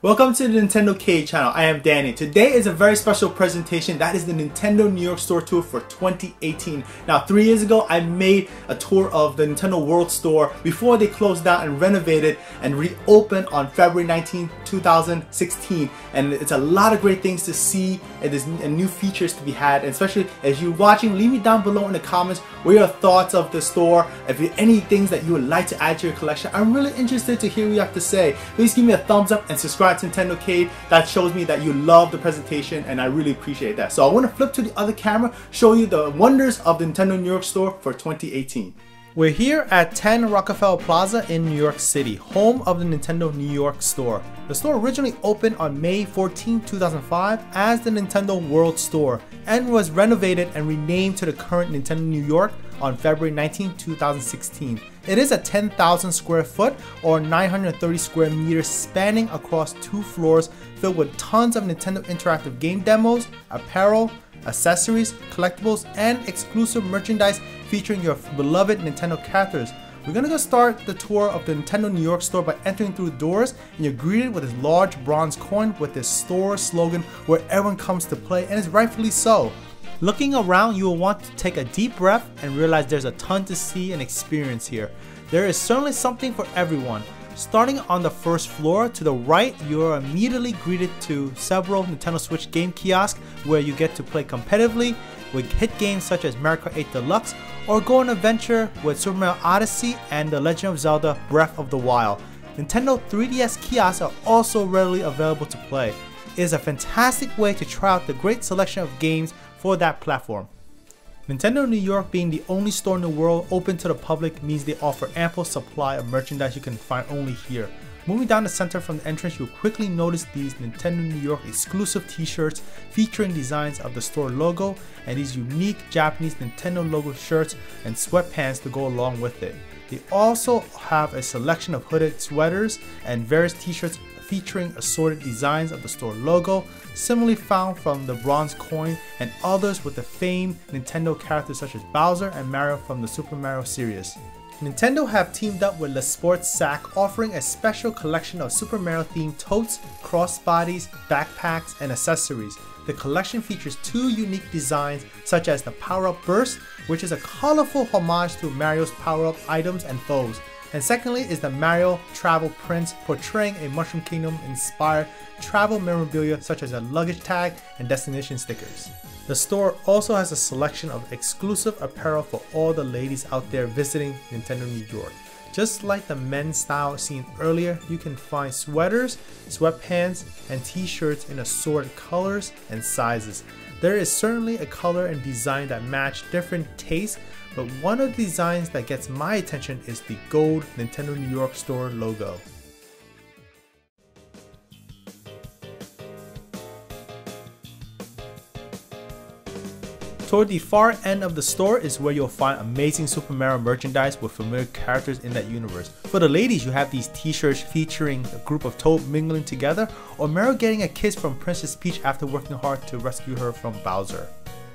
Welcome to the NintendoCade channel. I am Danny. Today is a very special presentation. That is the Nintendo New York Store Tour for 2018. Now, 3 years ago, I made a tour of the Nintendo World Store before they closed down and renovated and reopened on February 19, 2016. And it's a lot of great things to see and there's new features to be had. And especially as you're watching, leave me down below in the comments what your thoughts of the store. If you any things that you would like to add to your collection, I'm really interested to hear what you have to say. Please give me a thumbs up and subscribe to NintendoCade. That shows me that you love the presentation and I really appreciate that. So I want to flip to the other camera, show you the wonders of the Nintendo New York Store for 2018. We're here at 10 Rockefeller Plaza in New York City, home of the Nintendo New York Store. The store originally opened on May 14, 2005 as the Nintendo World Store and was renovated and renamed to the current Nintendo New York on February 19, 2016. It is a 10,000 square foot or 930 square meters spanning across 2 floors filled with tons of Nintendo interactive game demos, apparel, accessories, collectibles, and exclusive merchandise featuring your beloved Nintendo characters. We're gonna go start the tour of the Nintendo New York Store by entering through the doors, and you're greeted with this large bronze coin with this store slogan where everyone comes to play, and it's rightfully so. Looking around, you will want to take a deep breath and realize there's a ton to see and experience here. There is certainly something for everyone. Starting on the first floor to the right, you are immediately greeted to several Nintendo Switch game kiosks where you get to play competitively with hit games such as Mario Kart 8 Deluxe or go on an adventure with Super Mario Odyssey and The Legend of Zelda Breath of the Wild. Nintendo 3DS kiosks are also readily available to play. It is a fantastic way to try out the great selection of games for that platform. Nintendo New York being the only store in the world open to the public means they offer ample supply of merchandise you can find only here. Moving down the center from the entrance, you'll quickly notice these Nintendo New York exclusive t-shirts featuring designs of the store logo and these unique Japanese Nintendo logo shirts and sweatpants to go along with it. They also have a selection of hooded sweaters and various t-shirts featuring assorted designs of the store logo, similarly found from the bronze coin, and others with the famed Nintendo characters such as Bowser and Mario from the Super Mario series. Nintendo have teamed up with Le Sports Sac, offering a special collection of Super Mario themed totes, crossbodies, backpacks, and accessories. The collection features 2 unique designs such as the Power Up Burst, which is a colorful homage to Mario's power-up items and foes. And secondly is the Mario Travel Prince, portraying a Mushroom Kingdom inspired travel memorabilia such as a luggage tag and destination stickers. The store also has a selection of exclusive apparel for all the ladies out there visiting Nintendo New York. Just like the men's style seen earlier, you can find sweaters, sweatpants, and t-shirts in assorted colors and sizes. There is certainly a color and design that match different tastes, but one of the designs that gets my attention is the gold Nintendo New York Store logo. Toward the far end of the store is where you'll find amazing Super Mario merchandise with familiar characters in that universe. For the ladies, you have these t-shirts featuring a group of Toad mingling together, or Mario getting a kiss from Princess Peach after working hard to rescue her from Bowser.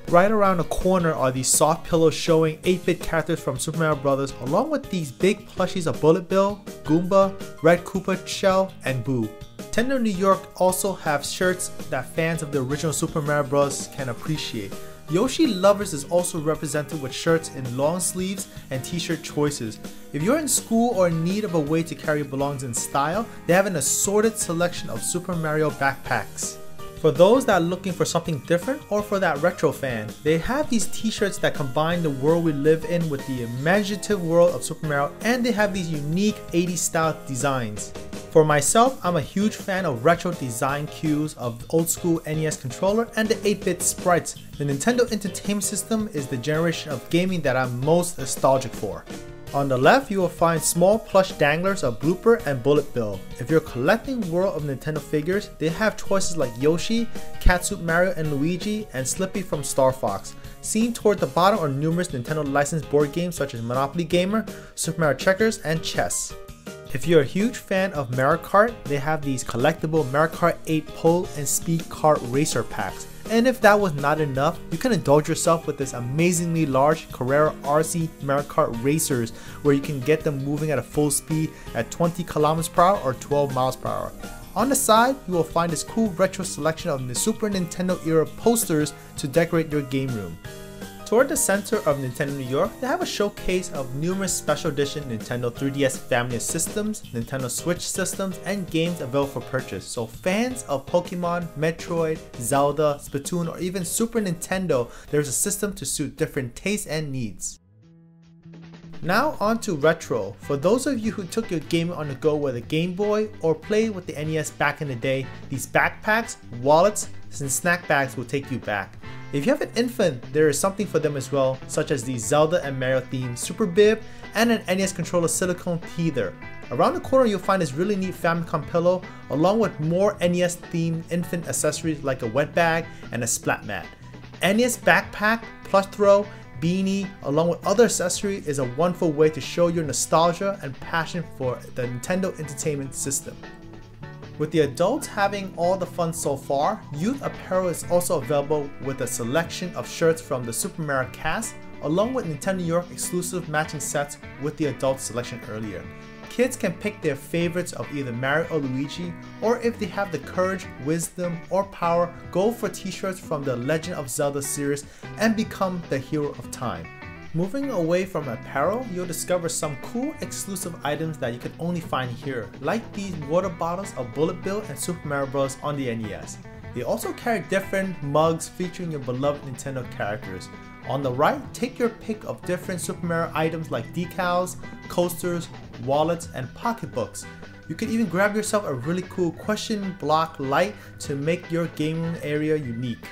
Right around the corner are these soft pillows showing 8-bit characters from Super Mario Bros. Along with these big plushies of Bullet Bill, Goomba, Red Koopa Shell, and Boo. Nintendo New York also have shirts that fans of the original Super Mario Bros. Can appreciate. Yoshi Lovers is also represented with shirts in long sleeves and t-shirt choices. If you're in school or in need of a way to carry your belongings in style, they have an assorted selection of Super Mario backpacks. For those that are looking for something different or for that retro fan, they have these t-shirts that combine the world we live in with the imaginative world of Super Mario, and they have these unique 80s style designs. For myself, I'm a huge fan of retro design cues of old school NES controller and the 8-bit sprites. The Nintendo Entertainment System is the generation of gaming that I'm most nostalgic for. On the left, you will find small plush danglers of Blooper and Bullet Bill. If you're collecting World of Nintendo figures, they have choices like Yoshi, Catsuit Mario and Luigi, and Slippy from Star Fox. Seen toward the bottom are numerous Nintendo licensed board games such as Monopoly Gamer, Super Mario Checkers, and chess. If you're a huge fan of Mario Kart, they have these collectible Mario Kart 8 Pole and Speed Kart Racer packs. And if that was not enough, you can indulge yourself with this amazingly large Carrera RC Mario Kart Racers, where you can get them moving at a full speed at 20 km/h or 12 mph. On the side, you will find this cool retro selection of the Super Nintendo era posters to decorate your game room. Toward the center of Nintendo New York, they have a showcase of numerous special edition Nintendo 3DS family of systems, Nintendo Switch systems, and games available for purchase. So fans of Pokemon, Metroid, Zelda, Splatoon, or even Super Nintendo, there's a system to suit different tastes and needs. Now on to retro. For those of you who took your gaming on the go with a Game Boy or played with the NES back in the day, these backpacks, wallets, and snack bags will take you back. If you have an infant, there is something for them as well, such as the Zelda and Mario themed Super Bib and an NES controller silicone teether. Around the corner you'll find this really neat Famicom pillow along with more NES themed infant accessories like a wet bag and a splat mat. NES backpack, plush throw, beanie, along with other accessories is a wonderful way to show your nostalgia and passion for the Nintendo Entertainment System. With the adults having all the fun so far, youth apparel is also available with a selection of shirts from the Super Mario cast, along with Nintendo New York exclusive matching sets with the adult selection earlier. Kids can pick their favorites of either Mario or Luigi, or if they have the courage, wisdom, or power, go for t-shirts from the Legend of Zelda series and become the hero of time. Moving away from apparel, you'll discover some cool exclusive items that you can only find here, like these water bottles of Bullet Bill and Super Mario Bros. On the NES. They also carry different mugs featuring your beloved Nintendo characters. On the right, take your pick of different Super Mario items like decals, coasters, wallets, and pocketbooks. You can even grab yourself a really cool question block light to make your gaming area unique.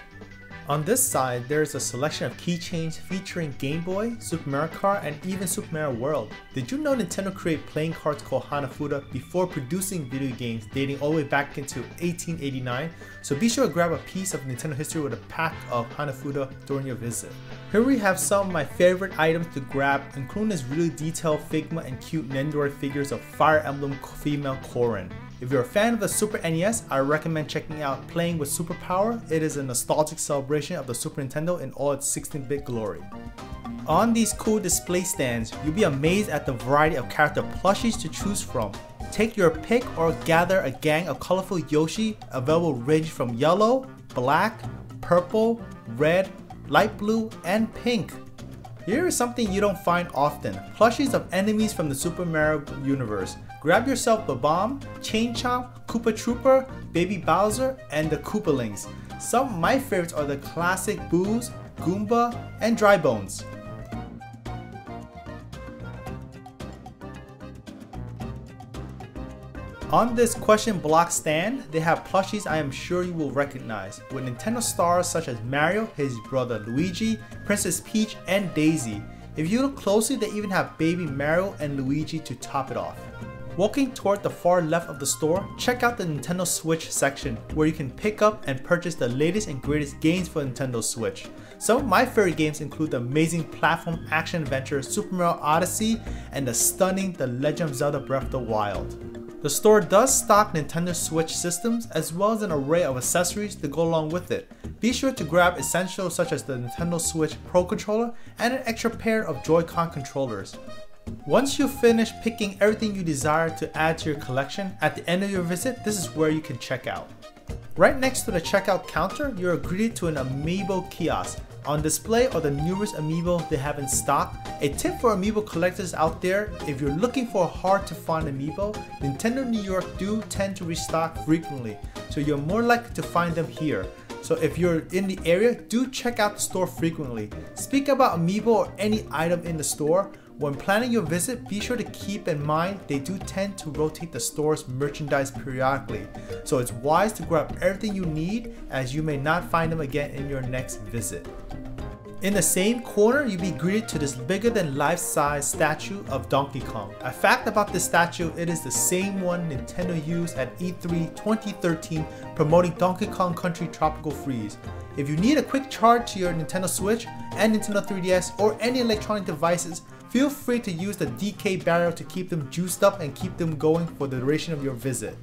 On this side, there is a selection of keychains featuring Game Boy, Super Mario Kart, and even Super Mario World. Did you know Nintendo created playing cards called Hanafuda before producing video games dating all the way back into 1889? So be sure to grab a piece of Nintendo history with a pack of Hanafuda during your visit. Here we have some of my favorite items to grab, including this really detailed Figma and cute Nendoroid figures of Fire Emblem female Corrin. If you're a fan of the Super NES, I recommend checking out Playing with Superpower. It is a nostalgic celebration of the Super Nintendo in all its 16-bit glory. On these cool display stands, you'll be amazed at the variety of character plushies to choose from. Take your pick or gather a gang of colorful Yoshi, available range from yellow, black, purple, red, light blue, and pink. Here is something you don't find often, plushies of enemies from the Super Mario universe. Grab yourself the Bomb, Chain Chomp, Koopa Trooper, Baby Bowser, and the Koopalings. Some of my favorites are the classic Boos, Goomba, and Dry Bones. On this question block stand, they have plushies I am sure you will recognize, with Nintendo stars such as Mario, his brother Luigi, Princess Peach, and Daisy. If you look closely, they even have baby Mario and Luigi to top it off. Walking toward the far left of the store, check out the Nintendo Switch section, where you can pick up and purchase the latest and greatest games for Nintendo Switch. Some of my favorite games include the amazing platform action adventure Super Mario Odyssey and the stunning The Legend of Zelda Breath of the Wild. The store does stock Nintendo Switch systems as well as an array of accessories to go along with it. Be sure to grab essentials such as the Nintendo Switch Pro Controller and an extra pair of Joy-Con controllers. Once you finish picking everything you desire to add to your collection, at the end of your visit, this is where you can check out. Right next to the checkout counter, you are greeted to an Amiibo Kiosk. On display are the newest Amiibo they have in stock. A tip for Amiibo collectors out there, if you're looking for a hard to find Amiibo, Nintendo New York do tend to restock frequently, so you're more likely to find them here. So if you're in the area, do check out the store frequently. Speak about Amiibo or any item in the store. When planning your visit, be sure to keep in mind they do tend to rotate the store's merchandise periodically, so it's wise to grab everything you need as you may not find them again in your next visit. In the same corner, you'll be greeted to this bigger than life-size statue of Donkey Kong. A fact about this statue, it is the same one Nintendo used at E3 2013 promoting Donkey Kong Country Tropical Freeze. If you need a quick charge to your Nintendo Switch and Nintendo 3DS or any electronic devices, feel free to use the DK barrel to keep them juiced up and keep them going for the duration of your visit.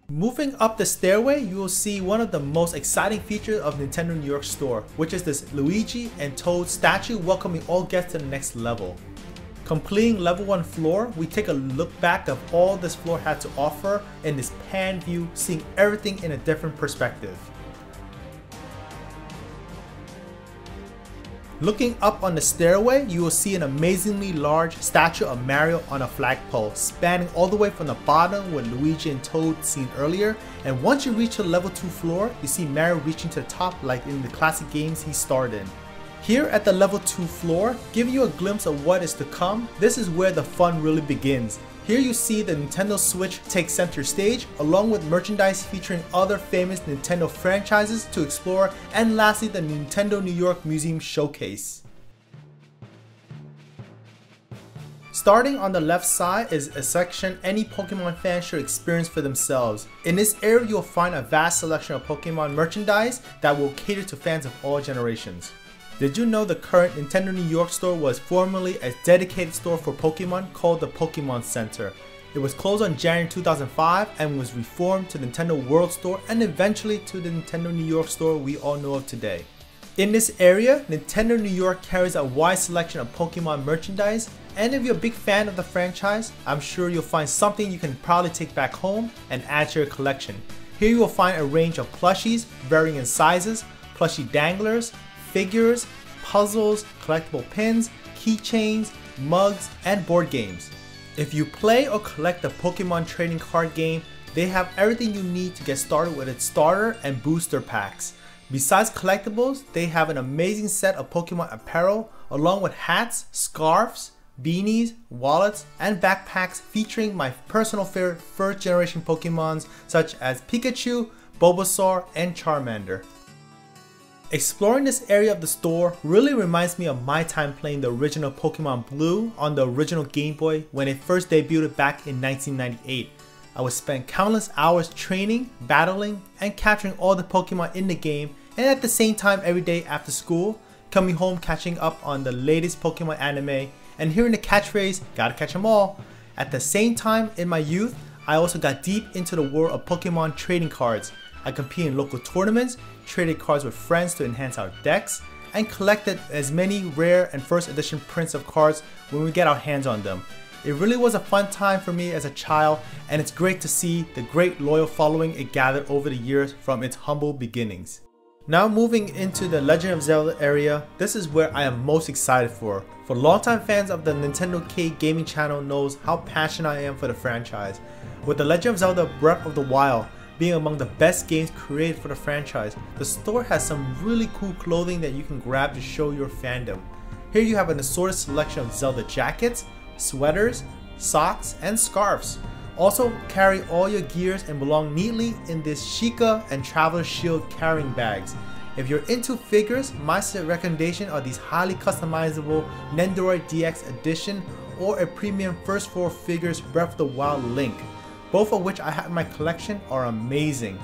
Moving up the stairway, you will see one of the most exciting features of Nintendo New York store, which is this Luigi and Toad statue welcoming all guests to the next level. Completing level 1 floor, we take a look back of all this floor had to offer in this pan view, seeing everything in a different perspective. Looking up on the stairway, you will see an amazingly large statue of Mario on a flagpole, spanning all the way from the bottom with Luigi and Toad seen earlier, and once you reach the level 2 floor, you see Mario reaching to the top like in the classic games he starred in. Here at the level 2 floor, give you a glimpse of what is to come. This is where the fun really begins. Here you see the Nintendo Switch take center stage, along with merchandise featuring other famous Nintendo franchises to explore, and lastly the Nintendo New York Museum Showcase. Starting on the left side is a section any Pokemon fan should experience for themselves. In this area you will find a vast selection of Pokemon merchandise that will cater to fans of all generations. Did you know the current Nintendo New York store was formerly a dedicated store for Pokemon called the Pokemon Center? It was closed on January 2005 and was reformed to Nintendo World Store and eventually to the Nintendo New York store we all know of today. In this area, Nintendo New York carries a wide selection of Pokemon merchandise, and if you're a big fan of the franchise, I'm sure you'll find something you can proudly take back home and add to your collection. Here you will find a range of plushies varying in sizes, plushie danglers, figures, puzzles, collectible pins, keychains, mugs, and board games. If you play or collect the Pokemon trading card game, they have everything you need to get started with its starter and booster packs. Besides collectibles, they have an amazing set of Pokemon apparel along with hats, scarves, beanies, wallets, and backpacks featuring my personal favorite first generation Pokemons such as Pikachu, Bulbasaur, and Charmander. Exploring this area of the store really reminds me of my time playing the original Pokemon Blue on the original Game Boy when it first debuted back in 1998. I would spend countless hours training, battling, and capturing all the Pokemon in the game, and at the same time every day after school, coming home catching up on the latest Pokemon anime and hearing the catchphrase, "Gotta catch 'em all." At the same time, in my youth, I also got deep into the world of Pokemon trading cards. I competed in local tournaments, traded cards with friends to enhance our decks, and collected as many rare and first edition prints of cards when we get our hands on them. It really was a fun time for me as a child, and it's great to see the great loyal following it gathered over the years from its humble beginnings. Now moving into the Legend of Zelda area, this is where I am most excited for. For longtime fans of the NintendoCade Gaming channel knows how passionate I am for the franchise. With The Legend of Zelda Breath of the Wild being among the best games created for the franchise, the store has some really cool clothing that you can grab to show your fandom. Here you have an assorted selection of Zelda jackets, sweaters, socks, and scarves. Also carry all your gears and belong neatly in this Sheikah and Traveler Shield carrying bags. If you're into figures, my recommendation are these highly customizable Nendoroid DX Edition or a premium First 4 Figures Breath of the Wild Link. Both of which I have in my collection are amazing.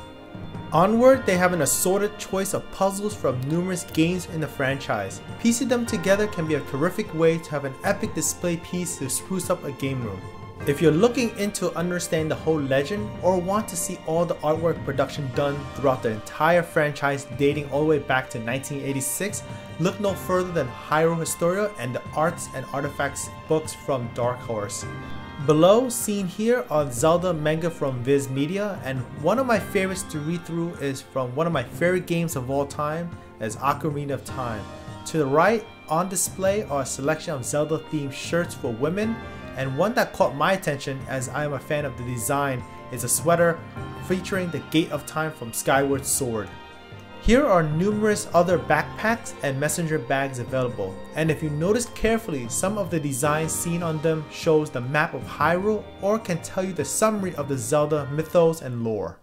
Onward, they have an assorted choice of puzzles from numerous games in the franchise. Piecing them together can be a terrific way to have an epic display piece to spruce up a game room. If you're looking into understanding the whole legend or want to see all the artwork production done throughout the entire franchise dating all the way back to 1986, look no further than Hyrule Historia and the Arts and Artifacts books from Dark Horse. Below, seen here, are Zelda manga from Viz Media, and one of my favorites to read through is from one of my favorite games of all time, as Ocarina of Time. To the right, on display are a selection of Zelda themed shirts for women, and one that caught my attention as I am a fan of the design is a sweater featuring the Gate of Time from Skyward Sword. Here are numerous other backpacks and messenger bags available, and if you notice carefully, some of the designs seen on them shows the map of Hyrule or can tell you the summary of the Zelda mythos and lore.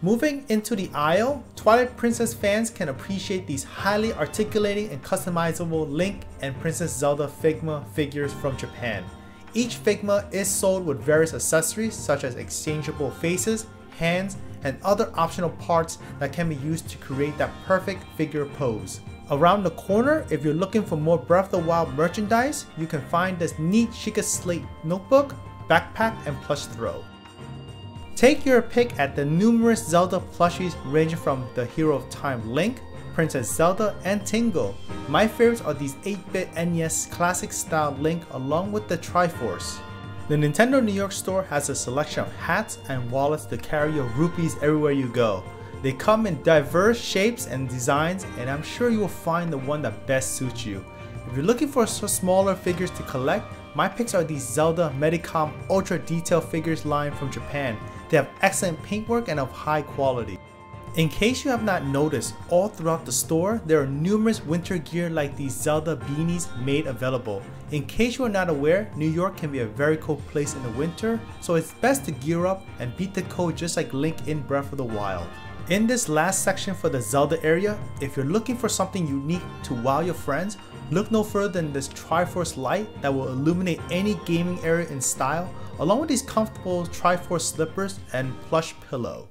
Moving into the aisle, Twilight Princess fans can appreciate these highly articulating and customizable Link and Princess Zelda Figma figures from Japan. Each Figma is sold with various accessories such as exchangeable faces, hands, and other optional parts that can be used to create that perfect figure pose. Around the corner, if you're looking for more Breath of the Wild merchandise, you can find this neat Sheikah Slate notebook, backpack, and plush throw. Take your pick at the numerous Zelda plushies ranging from the Hero of Time Link, Princess Zelda, and Tingle. My favorites are these 8-bit NES classic style Link along with the Triforce. The Nintendo New York store has a selection of hats and wallets to carry your rupees everywhere you go. They come in diverse shapes and designs, and I'm sure you will find the one that best suits you. If you're looking for smaller figures to collect, my picks are these Zelda Medicom Ultra Detail figures line from Japan. They have excellent paintwork and of high quality. In case you have not noticed, all throughout the store, there are numerous winter gear like these Zelda Beanies made available. In case you are not aware, New York can be a very cold place in the winter, so it's best to gear up and beat the cold just like Link in Breath of the Wild. In this last section for the Zelda area, if you're looking for something unique to wow your friends, look no further than this Triforce light that will illuminate any gaming area in style, along with these comfortable Triforce slippers and plush pillow.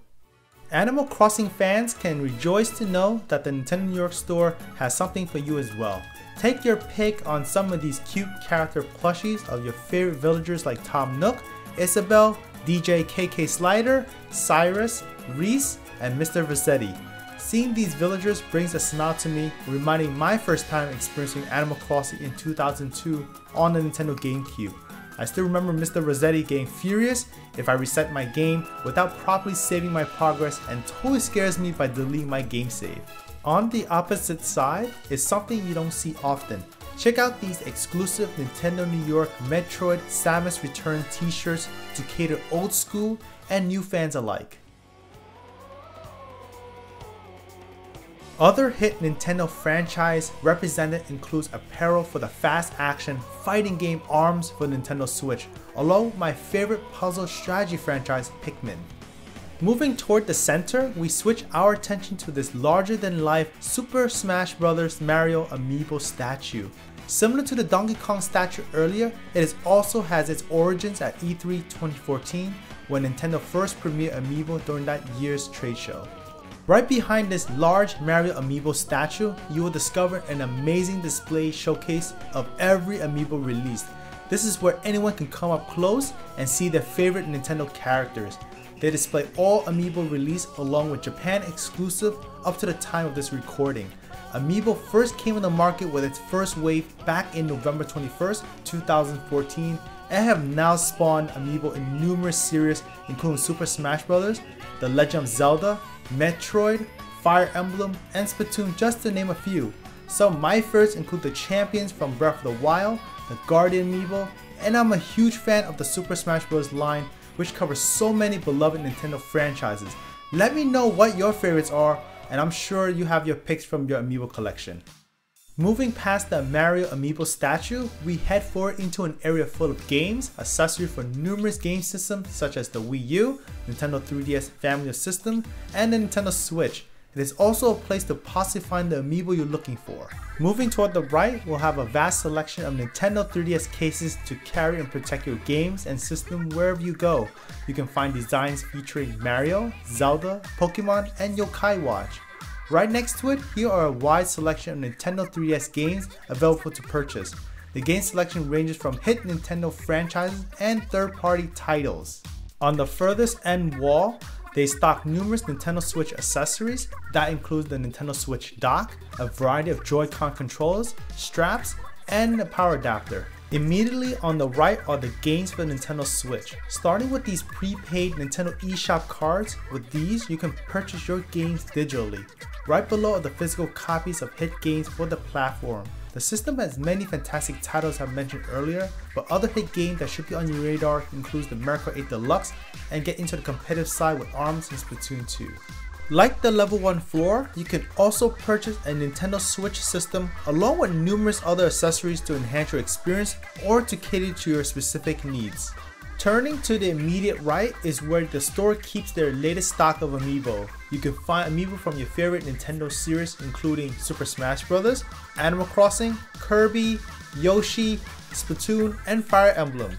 Animal Crossing fans can rejoice to know that the Nintendo New York store has something for you as well. Take your pick on some of these cute character plushies of your favorite villagers like Tom Nook, Isabelle, DJ KK Slider, Cyrus, Reese, and Mr. Vassetti. Seeing these villagers brings a smile to me, reminding my first time experiencing Animal Crossing in 2002 on the Nintendo GameCube. I still remember Mr. Rossetti getting furious if I reset my game without properly saving my progress, and totally scares me by deleting my game save. On the opposite side is something you don't see often. Check out these exclusive Nintendo New York Metroid Samus Return t-shirts to cater old school and new fans alike. Other hit Nintendo franchise represented includes Apparel for the fast action fighting game ARMS for Nintendo Switch, along with my favorite puzzle strategy franchise Pikmin. Moving toward the center, we switch our attention to this larger than life Super Smash Bros. Mario Amiibo statue. Similar to the Donkey Kong statue earlier, it also has its origins at E3 2014 when Nintendo first premiered Amiibo during that year's trade show. Right behind this large Mario Amiibo statue, you will discover an amazing display showcase of every Amiibo released. This is where anyone can come up close and see their favorite Nintendo characters. They display all Amiibo released along with Japan exclusive up to the time of this recording. Amiibo first came on the market with its first wave back in November 21st, 2014, and have now spawned Amiibo in numerous series including Super Smash Bros., The Legend of Zelda, Metroid, Fire Emblem, and Splatoon, just to name a few. Some of my favorites include the champions from Breath of the Wild, the Guardian Amiibo, and I'm a huge fan of the Super Smash Bros. Line, which covers so many beloved Nintendo franchises. Let me know what your favorites are, and I'm sure you have your picks from your Amiibo collection. Moving past the Mario Amiibo statue, we head forward into an area full of games, accessories for numerous game systems such as the Wii U, Nintendo 3DS family of systems, and the Nintendo Switch. It is also a place to possibly find the Amiibo you're looking for. Moving toward the right, we'll have a vast selection of Nintendo 3DS cases to carry and protect your games and system wherever you go. You can find designs featuring Mario, Zelda, Pokemon, and Yokai Watch. Right next to it, here are a wide selection of Nintendo 3DS games available to purchase. The game selection ranges from hit Nintendo franchises and third-party titles. On the furthest end wall, they stock numerous Nintendo Switch accessories. That includes the Nintendo Switch dock, a variety of Joy-Con controllers, straps, and a power adapter. Immediately on the right are the games for Nintendo Switch. Starting with these prepaid Nintendo eShop cards, with these you can purchase your games digitally. Right below are the physical copies of hit games for the platform. The system has many fantastic titles I've mentioned earlier, but other hit games that should be on your radar includes the Miracle 8 Deluxe and get into the competitive side with ARMS and Splatoon 2. Like the level 1 floor, you can also purchase a Nintendo Switch system along with numerous other accessories to enhance your experience or to cater to your specific needs. Turning to the immediate right is where the store keeps their latest stock of Amiibo. You can find Amiibo from your favorite Nintendo series including Super Smash Bros., Animal Crossing, Kirby, Yoshi, Splatoon, and Fire Emblem.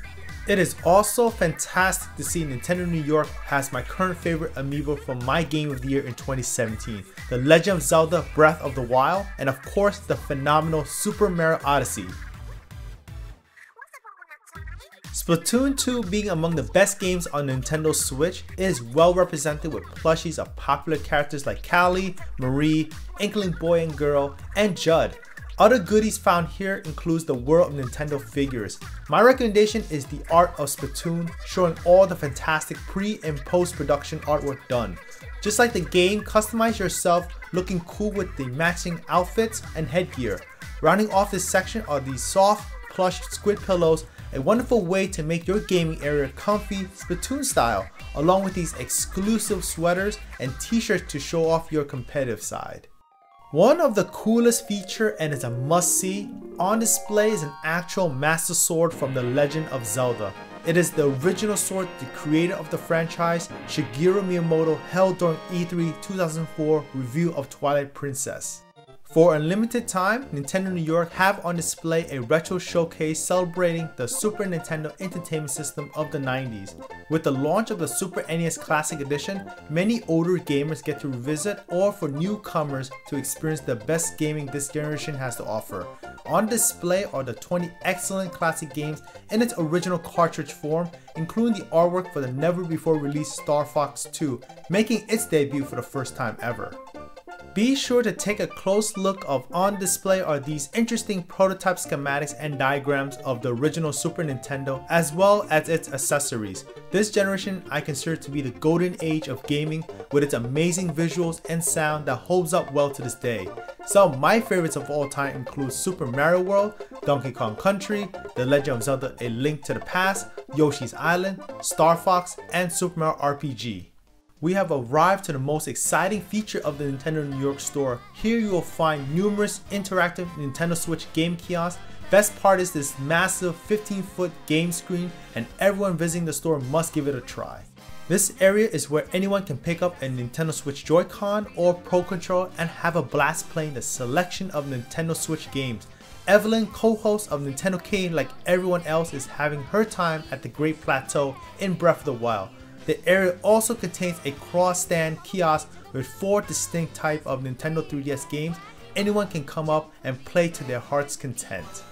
It is also fantastic to see Nintendo New York has my current favorite Amiibo from my game of the year in 2017, The Legend of Zelda Breath of the Wild, and of course the phenomenal Super Mario Odyssey. Splatoon 2 being among the best games on Nintendo Switch, is well represented with plushies of popular characters like Callie, Marie, Inkling Boy and Girl, and Judd. Other goodies found here includes the World of Nintendo figures. My recommendation is the Art of Splatoon, showing all the fantastic pre and post production artwork done. Just like the game, customize yourself looking cool with the matching outfits and headgear. Rounding off this section are these soft, plush squid pillows, a wonderful way to make your gaming area comfy Splatoon style, along with these exclusive sweaters and t-shirts to show off your competitive side. One of the coolest features, and it's a must-see, on display is an actual Master Sword from The Legend of Zelda. It is the original sword the creator of the franchise, Shigeru Miyamoto, held during E3 2004 review of Twilight Princess. For a limited time, Nintendo New York have on display a retro showcase celebrating the Super Nintendo Entertainment System of the 90s. With the launch of the Super NES Classic Edition, many older gamers get to revisit, or for newcomers to experience the best gaming this generation has to offer. On display are the 20 excellent classic games in its original cartridge form, including the artwork for the never before released Star Fox 2, making its debut for the first time ever. Be sure to take a close look of on display are these interesting prototype schematics and diagrams of the original Super Nintendo as well as its accessories. This generation I consider to be the golden age of gaming with its amazing visuals and sound that holds up well to this day. Some of my favorites of all time include Super Mario World, Donkey Kong Country, The Legend of Zelda A Link to the Past, Yoshi's Island, Star Fox, and Super Mario RPG. We have arrived to the most exciting feature of the Nintendo New York store. Here you will find numerous interactive Nintendo Switch game kiosks. Best part is this massive 15-foot game screen, and everyone visiting the store must give it a try. This area is where anyone can pick up a Nintendo Switch Joy-Con or Pro Controller and have a blast playing the selection of Nintendo Switch games. Evelyn, co-host of NintendoCade, like everyone else, is having her time at the Great Plateau in Breath of the Wild. The area also contains a cross-stand kiosk with 4 distinct types of Nintendo 3DS games. Anyone can come up and play to their heart's content.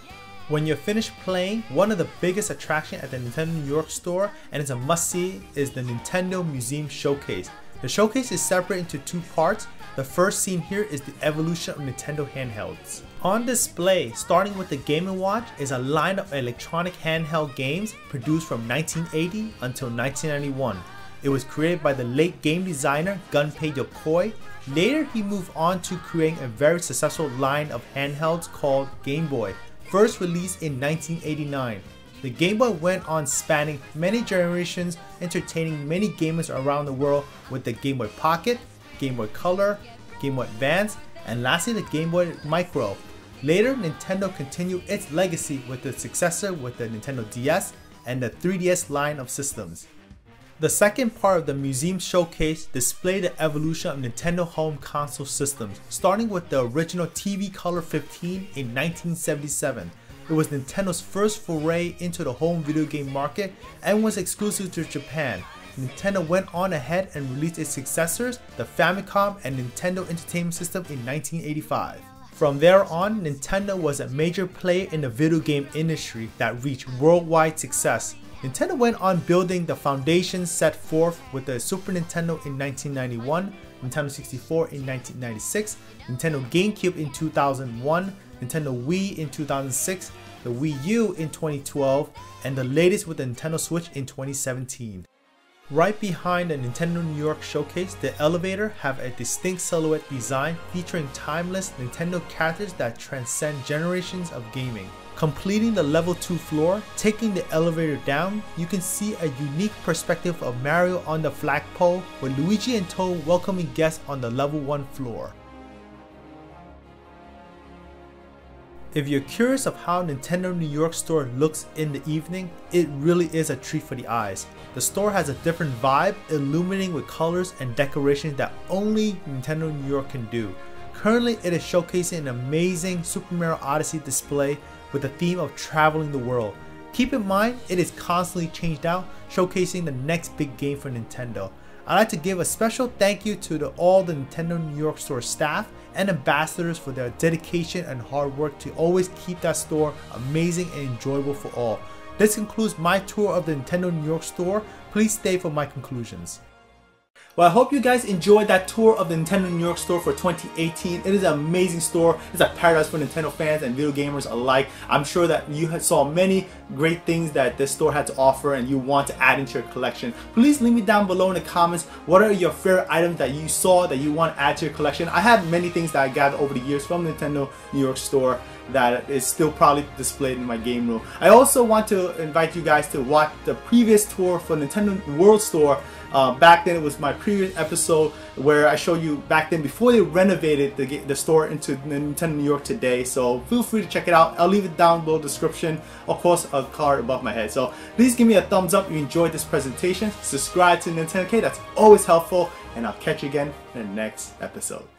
When you're finished playing, one of the biggest attractions at the Nintendo New York store, and it's a must-see, is the Nintendo Museum Showcase. The showcase is separated into 2 parts. The first scene here is the evolution of Nintendo handhelds. On display, starting with the Game & Watch, is a line of electronic handheld games produced from 1980 until 1991. It was created by the late game designer Gunpei Yokoi. Later, he moved on to creating a very successful line of handhelds called Game Boy, first released in 1989. The Game Boy went on spanning many generations, entertaining many gamers around the world with the Game Boy Pocket, Game Boy Color, Game Boy Advance, and lastly the Game Boy Micro. Later, Nintendo continued its legacy with the successor with the Nintendo DS and the 3DS line of systems. The second part of the museum showcase displayed the evolution of Nintendo home console systems, starting with the original TV Color 15 in 1977. It was Nintendo's first foray into the home video game market and was exclusive to Japan. Nintendo went on ahead and released its successors, the Famicom and Nintendo Entertainment System, in 1985. From there on, Nintendo was a major player in the video game industry that reached worldwide success. Nintendo went on building the foundation set forth with the Super Nintendo in 1991, Nintendo 64 in 1996, Nintendo GameCube in 2001, Nintendo Wii in 2006, the Wii U in 2012, and the latest with the Nintendo Switch in 2017. Right behind the Nintendo New York showcase, the elevator have a distinct silhouette design featuring timeless Nintendo characters that transcend generations of gaming. Completing the level 2 floor, taking the elevator down, you can see a unique perspective of Mario on the flagpole with Luigi and Toad welcoming guests on the level 1 floor. If you're curious of how Nintendo New York store looks in the evening, it really is a treat for the eyes. The store has a different vibe, illuminating with colors and decorations that only Nintendo New York can do. Currently, it is showcasing an amazing Super Mario Odyssey display with the theme of traveling the world. Keep in mind, it is constantly changed out, showcasing the next big game for Nintendo. I'd like to give a special thank you to all the Nintendo New York store staff and ambassadors for their dedication and hard work to always keep that store amazing and enjoyable for all. This concludes my tour of the Nintendo New York store. Please stay for my conclusions. Well, I hope you guys enjoyed that tour of the Nintendo New York store for 2018. It is an amazing store. It's a paradise for Nintendo fans and video gamers alike. I'm sure that you saw many great things that this store had to offer and you want to add into your collection. Please leave me down below in the comments what are your favorite items that you saw that you want to add to your collection. I have many things that I gathered over the years from Nintendo New York store that is still probably displayed in my game room. I also want to invite you guys to watch the previous tour for Nintendo World Store. Back then it was my previous episode where I showed you back then before they renovated the store into Nintendo New York today. So feel free to check it out. I'll leave it down below description. Of course, a card above my head. So please give me a thumbs up if you enjoyed this presentation. Subscribe to NintendoCade. That's always helpful. And I'll catch you again in the next episode.